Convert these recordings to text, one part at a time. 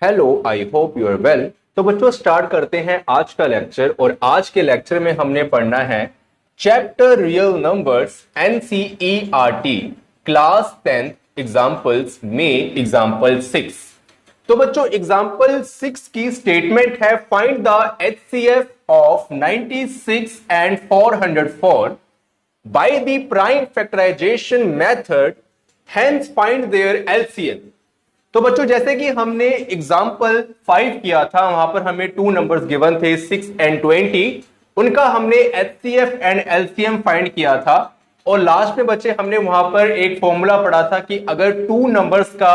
Hello, I hope you are well. तो बच्चों start करते हैं आज का लेक्चर। और आज के लेक्चर में हमने पढ़ना है chapter real numbers NCERT class 10 examples में एग्जाम्पल 6। तो बच्चों एग्जाम्पल 6 की स्टेटमेंट है find the HCF of 96 and 404 by the prime factorization method, hence find their LCM। तो बच्चों जैसे कि हमने एग्जाम्पल 5 किया था, वहां पर हमें 2 नंबर्स गिवन थे 6 एंड 20, उनका हमने HCF एंड LCM फाइंड किया था। और लास्ट में बच्चे हमने वहां पर एक फॉर्मूला पढ़ा था कि अगर 2 नंबर्स का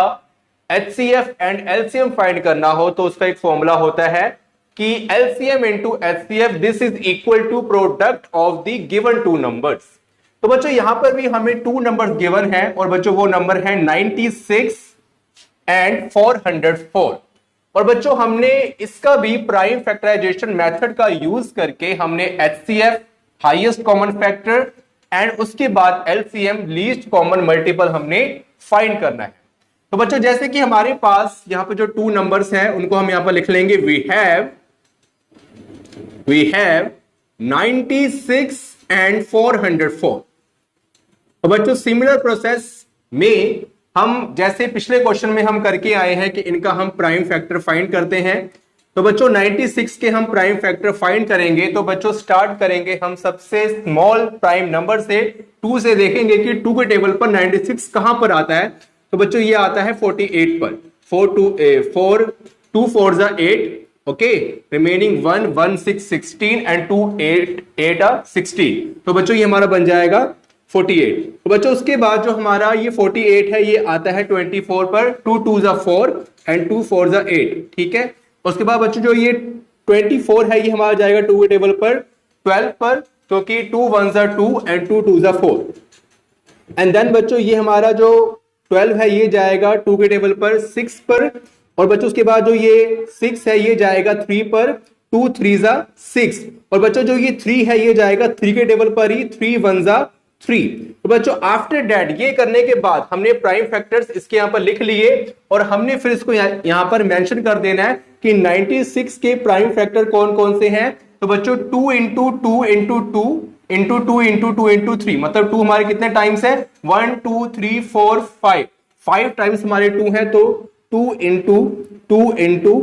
HCF एंड LCM फाइंड करना हो तो उसका एक फॉर्मूला होता है कि LCM into HCF this is equal to product of the given 2 numbers. तो बच्चों यहां पर भी हमें 2 नंबर्स गिवन है और बच्चों वो नंबर है 96 एंड 404। और बच्चों हमने इसका भी प्राइम फैक्टराइजेशन मेथड का यूज करके हमने HCF highest common factor and उसके बाद LCM लीस्ट कॉमन मल्टीपल हमने फाइंड करना है। तो बच्चों जैसे कि हमारे पास यहां पर जो 2 नंबर्स हैं उनको हम यहां पर लिख लेंगे वी हैव 96 एंड 404। तो बच्चों सिमिलर प्रोसेस में हम जैसे पिछले क्वेश्चन में हम करके आए हैं कि इनका हम प्राइम फैक्टर फाइंड करते हैं। तो बच्चों 96 के हम प्राइम फैक्टर फाइंड करेंगे। तो बच्चों स्टार्ट करेंगे हम सबसे स्मॉल प्राइम नंबर से 2 से, देखेंगे कि 2 के टेबल पर 96 कहां पर आता है। तो बच्चों ये आता है 48 पर। 2 4 जा 8, ओके, रिमेनिंग 1 1 6 16 एंड 2 8 16। तो बच्चों ये हमारा बन जाएगा 48। तो बच्चों उसके बाद जो हमारा ये 48 है ये आता है 24 पर। 2 2 जा 4 एंड 2 4 जा 8, ठीक है। उसके बाद बच्चों जो ये 24 है ये हमारा जाएगा 2 के टेबल पर 12 पर, क्योंकि 2 1 जा 2 एंड 2 2 जा 4। एंड देन बच्चों ये हमारा जो 12 है ये जाएगा 2 के टेबल पर 6 पर। और बच्चों उसके बाद जो ये 6 है ये जाएगा 3 पर। 2 3 जा 6। और बच्चों जो ये 3 है ये जाएगा 3 के टेबल पर ही। 3 1 जा 3। तो बच्चों आफ्टर दैट ये करने के बाद हमने प्राइम फैक्टर्स इसके यहां पर लिख लिए और हमने फिर इसको यहां पर मेंशन कर देना है कि 96 के प्राइम फैक्टर कौन कौन से हैं। तो बच्चों 2 into 2 into 2 into 2 into 2 into 3, मतलब 2 हमारे कितने टाइम्स है 1 2 3 4 5 टाइम्स हमारे 2 है। तो 2 इंटू 2 इंटू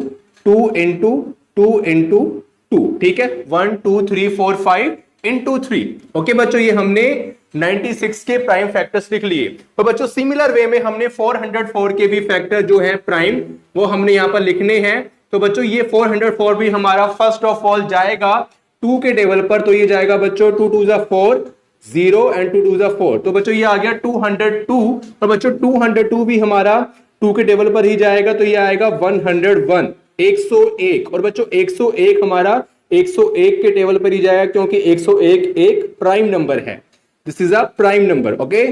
2 इंटू 2 इंटू 2, ठीक है, 1 2 3 4 5 इंटू 3। ओके बच्चों ये हमने 96 के प्राइम फैक्टर्स लिख लिए। तो बच्चों सिमिलर वे में हमने 404 के भी फैक्टर जो है प्राइम वो हमने यहां पर लिखने हैं। तो बच्चों ये 404 भी हमारा फर्स्ट ऑफ ऑल जाएगा 2 के टेबल पर। तो ये जाएगा बच्चों 2 2 जा 4 0 एंड 2 2 जा 4। तो बच्चों ये आ गया 202। और बच्चों 202 भी हमारा 2 के टेबल पर ही जाएगा। तो ये आएगा 101 101। और बच्चों 101 हमारा 101 के टेबल पर ही जाएगा, क्योंकि 101 एक प्राइम नंबर है। This is a prime number, okay.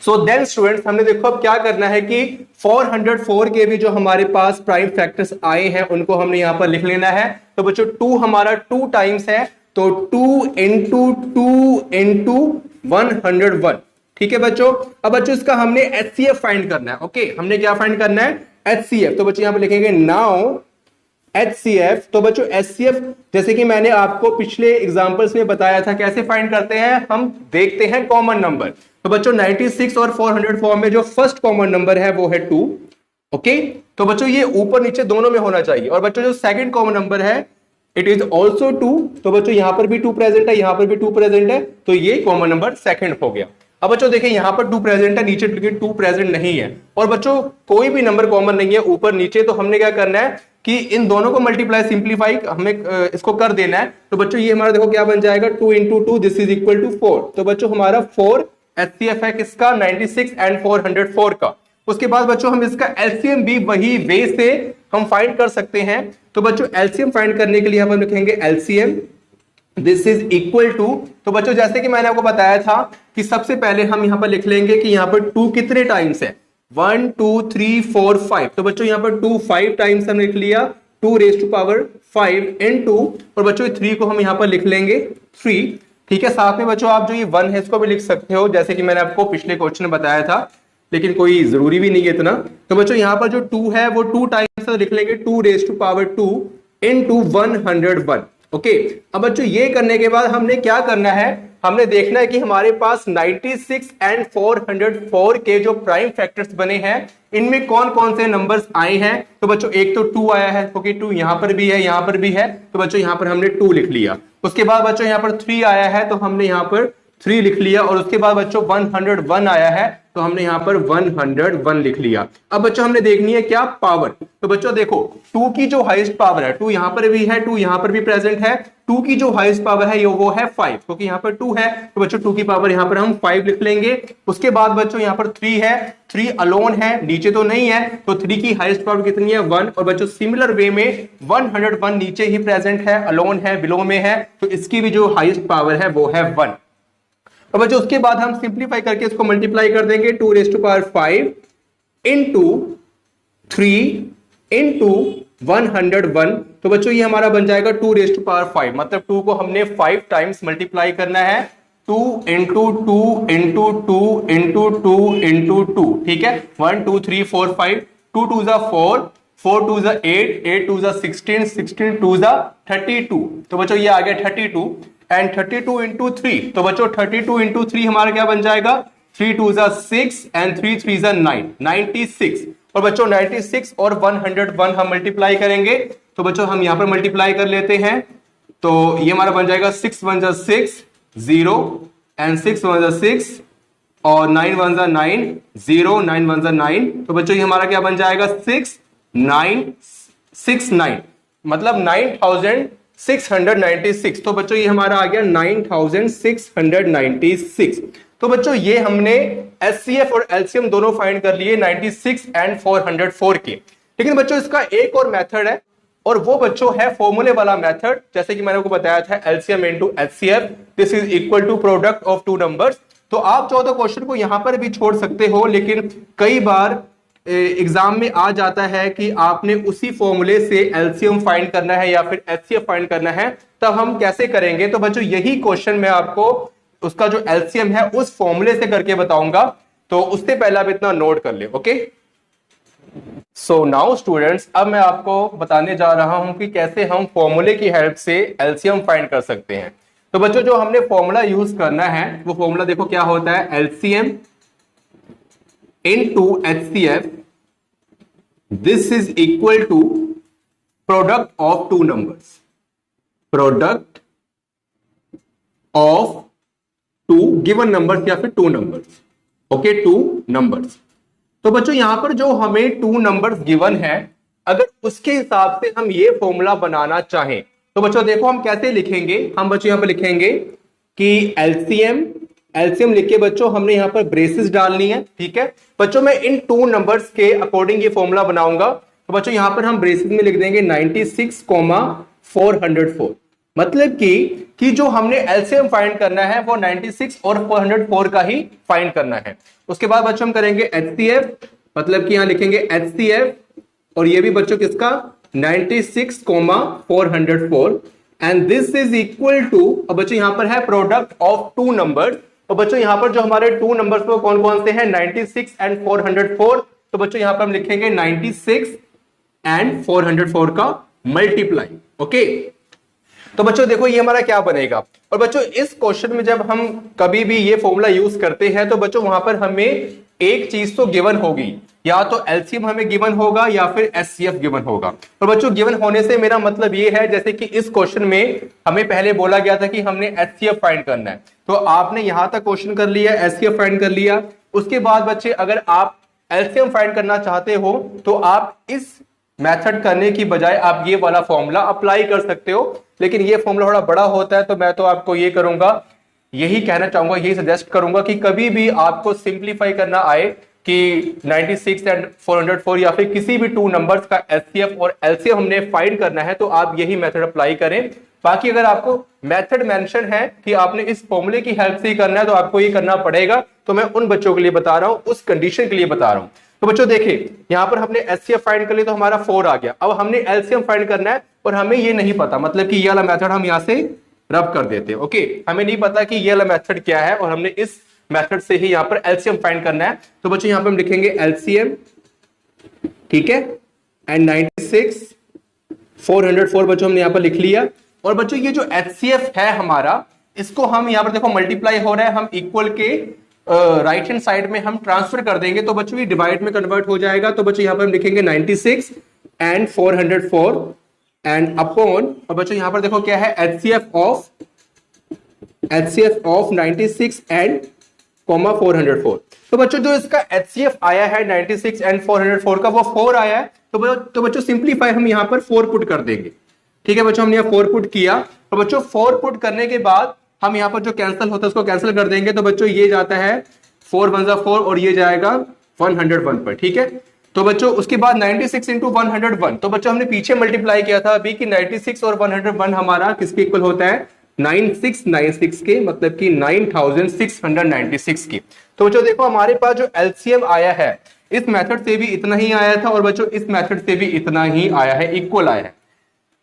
So then students हमने देखो अब क्या करना है कि 404 के भी जो हमारे पास प्राइम फैक्टर्स आए हैं उनको हमने यहां पर लिख लेना है। तो बच्चों 2 हमारा 2 टाइम्स है, तो 2 इंटू 2 इंटू 101, ठीक है बच्चों। अब बच्चों इसका हमने HCF फाइंड करना है, ओके। हमने क्या फाइंड करना है HCF। तो बच्चों यहां पर लिखेंगे नाउ HCF। तो बच्चों HCF जैसे कि मैंने आपको पिछले एग्जांपल्स में बताया था कैसे फाइंड करते हैं, हम देखते हैं कॉमन नंबर। तो बच्चों 96 और 404 में जो फर्स्ट कॉमन नंबर है वो है 2, ओके। तो बच्चों ये ऊपर नीचे दोनों में होना चाहिए। और बच्चों जो सेकंड कॉमन नंबर है इट इज ऑल्सो 2। तो बच्चों यहां पर भी 2 प्रेजेंट है, यहां पर भी 2 प्रेजेंट है, तो ये कॉमन नंबर सेकंड हो गया। अब बच्चों देखिए यहां पर 2 प्रेजेंट है, नीचे 2 प्रेजेंट नहीं है। और बच्चों कोई भी नंबर कॉमन नहीं है ऊपर नीचे, तो हमने क्या करना है कि इन दोनों को मल्टीप्लाई सिंप्लीफाई हमें इसको कर देना है। तो बच्चों ये हमारा देखो क्या बन जाएगा 2 into 2 this is equal to 4। तो बच्चों हमारा 4 HCF है किसका 96 एंड 404 का। उसके बाद बच्चों हम इसका LCM भी वही वे से हम फाइंड कर सकते हैं। तो बच्चों LCM फाइंड करने के लिए हम लिखेंगे LCM this is equal to. तो बच्चों जैसे कि मैंने आपको बताया था कि सबसे पहले हम यहां पर लिख लेंगे कि यहां पर 2 कितने टाइम्स है 1 2 3 4 5। तो बच्चों यहां पर 2 5 टाइम्स हमने लिख लिया 2 रेज टू पावर 5 इनटू, और बच्चों 3 को हम यहां पर लिख लेंगे 3, ठीक है। साथ में बच्चों आप जो ये 1 है इसको भी लिख सकते हो, जैसे कि मैंने आपको पिछले क्वेश्चन में बताया था लेकिन कोई जरूरी भी नहीं है इतना। तो बच्चों यहाँ पर जो 2 है वो 2 टाइम्स लिख लेंगे, 2⁻²2 into 101। ओके, अब बच्चों ये करने के बाद हमने क्या करना है, हमने देखना है कि हमारे पास 96 एंड 404 के जो प्राइम फैक्टर्स बने हैं इनमें कौन कौन से नंबर्स आए हैं। तो बच्चों एक तो 2 आया है, क्योंकि 2 यहां पर भी है, यहां पर भी है, तो बच्चों यहां पर हमने 2 लिख लिया। उसके बाद बच्चों यहां पर 3 आया है, तो हमने यहां पर 3 लिख लिया। और उसके बाद बच्चों 101 आया है, तो हमने यहां पर 101 लिख लिया। अब बच्चों हमने देखनी है क्या, पावर। तो बच्चों देखो 2 की जो हाईएस्ट पावर है, 2 यहां पर भी है, 2 यहां पर भी प्रेजेंट है, 2 की जो हाईएस्ट पावर है वो है 5, क्योंकि यहां पर 2 है, तो बच्चों 2 की पावर यहां पर हम 5 लिख लेंगे। उसके बाद बच्चों यहां पर 3 है, 3 अलोन है, नीचे तो नहीं है, तो 3 की हाईएस्ट पावर कितनी है, 1। और बच्चों सिमिलर वे में 101 नीचे ही प्रेजेंट है, अलोन है, बिलो में है, तो इसकी भी जो हाईएस्ट पावर है वो है 1। और बच्चों उसके बाद हम सिंप्लीफाई करके इसको मल्टीप्लाई कर देंगे, 2⁵ इंटू 3 इंटू 101। तो बच्चों ये हमारा बन जाएगा 2⁵5, मतलब 2 को हमने 5 टाइम्स मल्टीप्लाई करना है, 2 इंटू 2 इंटू 2 इंटू 2 इंटू 2, ठीक है, 1 2 3 4 5, 2 2 जा 4, 4 2 जा 8, 8 2 जा 16, 16 2 जा 32। तो बच्चों ये आ गया 32 एंड 32 इंटू 3। तो बच्चों 32 इंटू 3 हमारा क्या बन जाएगा, 3 2 जा 6 एंड 3 3 जा 9, 96। और बच्चों 96 और 101 हम मल्टीप्लाई करेंगे, तो बच्चों हम यहां पर मल्टीप्लाई कर लेते हैं, तो ये हमारा बन जाएगा 6 1 जा 6 0 एंड 6 1 जा 6 और 9 1 जा 9 0, 9 1 जा 9। तो बच्चों ये हमारा क्या बन जाएगा, 6 9 6 9, मतलब 9696। तो बच्चों ये हमारा आ गया 9696। तो बच्चों ये हमने एचसीएफ और एलसीएम दोनों फाइंड कर लिए 96 एंड 404 के। लेकिन बच्चों इसका एक और मेथड है, और वो बच्चों है फॉर्मूले वाला मेथड, जैसे कि मैंने आपको बताया था LCM into HCF, this is equal to product of two numbers. तो आप चाहो तो क्वेश्चन को यहां पर भी छोड़ सकते हो, लेकिन कई बार एग्जाम में आ जाता है कि आपने उसी फॉर्मूले से एलसीएम फाइंड करना है या फिर एचसीएफ फाइंड करना है, तब हम कैसे करेंगे। तो बच्चों यही क्वेश्चन मैं आपको उसका जो एलसीएम है उस फॉर्मूले से करके बताऊंगा, तो उससे पहले आप इतना नोट कर ले, ओके। सो नाउ स्टूडेंट्स, अब मैं आपको बताने जा रहा हूं कि कैसे हम फॉर्मूले की हेल्प से एलसीएम फाइंड कर सकते हैं। तो बच्चों जो हमने फॉर्मूला यूज करना है वो फॉर्मूला देखो क्या होता है, LCM into HCF, this is equal to product of two numbers, product of two given numbers या फिर two numbers, okay, two numbers। तो बच्चों यहां पर जो हमें two numbers given है, अगर उसके हिसाब से हम ये फॉर्मूला बनाना चाहें, तो बच्चों देखो हम कैसे लिखेंगे। हम बच्चों यहां पर लिखेंगे कि एलसीएम लिख के बच्चों हमने यहां पर ब्रेसेस डालनी है, ठीक है। बच्चों मैं इन टू नंबर्स के अकॉर्डिंग ये फॉर्मूला बनाऊंगा, तो बच्चों यहां पर हम ब्रेसेस में लिख देंगे 96, 404। मतलब कि जो हमने एलसीएम फाइंड करना है वो 96 और 404 का ही फाइंड करना है। उसके बाद बच्चों हम करेंगे एचसीएफ, मतलब कि यहां लिखेंगे एचसीएफ, और ये भी बच्चों किसका 96, 404 and this is equal to, अब बच्चों यहां पर है प्रोडक्ट ऑफ टू नंबर्स। तो बच्चों यहां पर जो हमारे टू नंबर्स वो कौन कौन से हैं, 96 एंड 404। तो बच्चों यहां पर हम लिखेंगे 96 एंड 404 का मल्टीप्लाई, ओके। तो बच्चों देखो ये हमारा क्या बनेगा। और बच्चों इस क्वेश्चन में जब हम कभी भी ये फॉर्मूला यूज करते हैं, तो बच्चों वहां पर हमें एक चीज तो गिवन होगी, या तो एलसीएम हमें गिवन होगा या फिर एचसीएफ गिवन होगा। और बच्चों गिवन होने से मेरा मतलब ये है, जैसे कि इस क्वेश्चन में हमें पहले बोला गया था कि हमने एचसीएफ फाइंड करना है, तो आपने यहां तक क्वेश्चन कर लिया, एचसीएफ फाइंड कर लिया। उसके बाद बच्चे अगर आप एलसीएम फाइंड करना चाहते हो, तो आप इस मेथड करने की बजाय आप ये वाला फॉर्मूला अप्लाई कर सकते हो, लेकिन ये फॉर्मूला थोड़ा बड़ा होता है, तो मैं तो आपको ये करूंगा, यही कहना चाहूंगा, यही सजेस्ट करूंगा कि कभी भी आपको सिंप्लीफाई करना आए कि 96 एंड 404 या फिर किसी भी टू नंबर्स का एचसीएफ और एलसीएम हमने फाइंड करना है, तो आप यही मेथड अप्लाई करें। बाकी अगर आपको मेथड मेंशन है कि आपने इस फॉर्मूले की हेल्प से ही करना है, तो आपको ये करना पड़ेगा। तो मैं उन बच्चों के लिए बता रहा हूं, उस कंडीशन के लिए बता रहा हूं। तो बच्चों देखिए यहां पर हमने एचसीएफ फाइंड कर लिया, तो हमारा 4 आ गया। अब हमने एलसीएम फाइंड करना है और हमें ये नहीं पता, मतलब कि ये वाला मेथड हम यहां से रब कर देते हैं, ओके। हमें नहीं पता कि ये वाला मेथड क्या है, और हमने इस मेथड से ही यहां पर एलसीएम फाइंड करना है। तो बच्चों यहां पर हम लिखेंगे एलसीएम, ठीक है, एंड 96 404 बच्चों हमने यहां पर लिख लिया। और बच्चों ये जो एचसीएफ है हमारा, इसको हम यहां पर देखो मल्टीप्लाई हो रहा है, हम इक्वल के राइट हैंड साइड में हम ट्रांसफर कर देंगे तो बच्चों ये डिवाइड में कन्वर्ट हो जाएगा। तो बच्चों यहां पर हम लिखेंगे 96 एंड 404 एंड अपॉन, और बच्चों यहां पर देखो क्या है, एचसीएफ ऑफ 96 एंड 404। तो बच्चों जो इसका एचसीएफ आया है 96 एंड 404 का, वो 4 आया है। तो बच्चों सिंपलीफाई हम यहां पर 4 पुट कर देंगे, ठीक है बच्चों, हमने यहां 4 पुट किया। तो बच्चों 4 पुट करने के बाद हम यहां पर जो कैंसिल होता है उसको कैंसिल कर देंगे। तो बच्चों ये जाता है 4 1 जा 4 और ये जाएगा 101 पर, ठीक है। तो बच्चों उसके बाद 96 इंटू 101, तो बच्चों हमने पीछे मल्टीप्लाई किया था अभी कि 96 और 101 हमारा किसके इक्वल होता है, 9696 के, मतलब कि 9696 की। तो बच्चों देखो हमारे पास जो एलसीएम आया है इस मेथड से भी इतना ही आया था और बच्चों इस मेथड से भी इतना ही आया है, इक्वल आया है,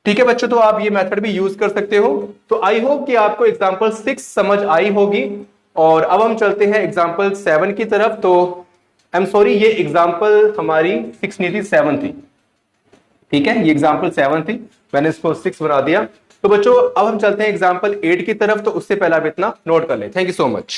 ठीक है बच्चों। तो आप ये मेथड भी यूज कर सकते हो। तो आई होप कि आपको एग्जांपल 6 समझ आई होगी। और अब हम चलते हैं एग्जांपल 7 की तरफ। तो आई एम सॉरी, ये एग्जांपल हमारी 6 नहीं थी, 7 थी, ठीक है, ये एग्जांपल 7 थी, मैंने इसको 6 बना दिया। तो बच्चों अब हम चलते हैं एग्जांपल 8 की तरफ। तो उससे पहले आप इतना नोट कर लें। Thank you so much.